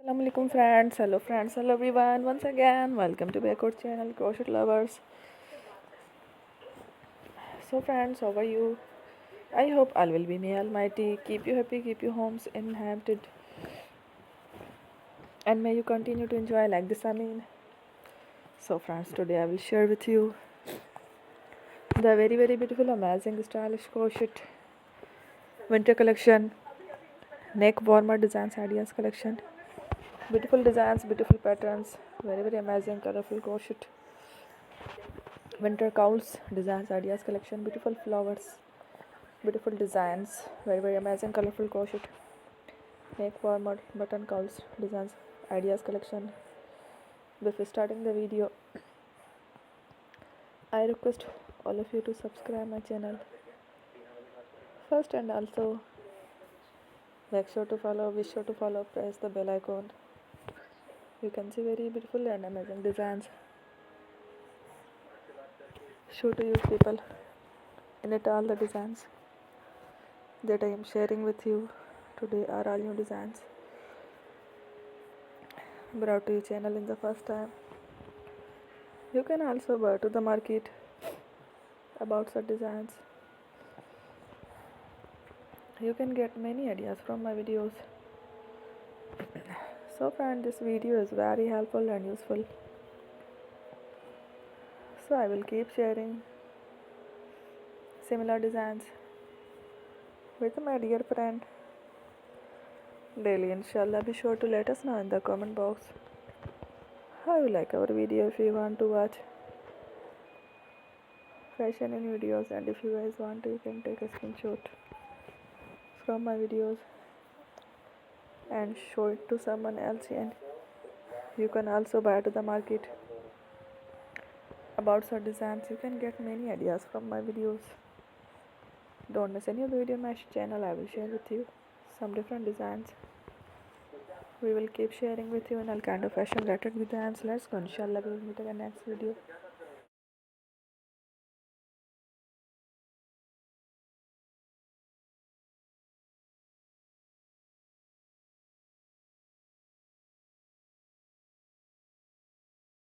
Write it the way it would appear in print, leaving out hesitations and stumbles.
Assalamu alaikum friends, hello everyone, once again welcome to back our channel Crochet Lovers. So friends, how are you? I hope all will be may almighty keep you happy, keep your homes inhabited, and may you continue to enjoy like this. So friends, today I will share with you the very beautiful, amazing, stylish crochet winter collection, neck warmer designs ideas collection. Beautiful designs, beautiful patterns, very amazing, colorful crochet winter cowls designs ideas collection. Beautiful flowers, beautiful designs, very amazing, colorful crochet neck warmer button cowls designs ideas collection. Before starting the video, I request all of you to subscribe my channel first, and also make sure to follow, be sure to follow, press the bell icon. You can see very beautiful and amazing designs. Show to you people in it. All the designs that I am sharing with you today are all new designs brought to your channel in the first time. You can also buy to the market about such designs. You can get many ideas from my videos. So friend, this video is very helpful and useful, so I will keep sharing similar designs with my dear friend daily, inshallah. Be sure to let us know in the comment box how you like our video. If you want to watch fashion in videos, and if you guys want to, you can take a screenshot from my videos and show it to someone else, and you can also buy to the market about such designs. You can get many ideas from my videos. Don't miss any of the video on my channel. I will share with you some different designs. We will keep sharing with you in all kind of fashion related designs. Let's go, inshallah. We will meet again next video.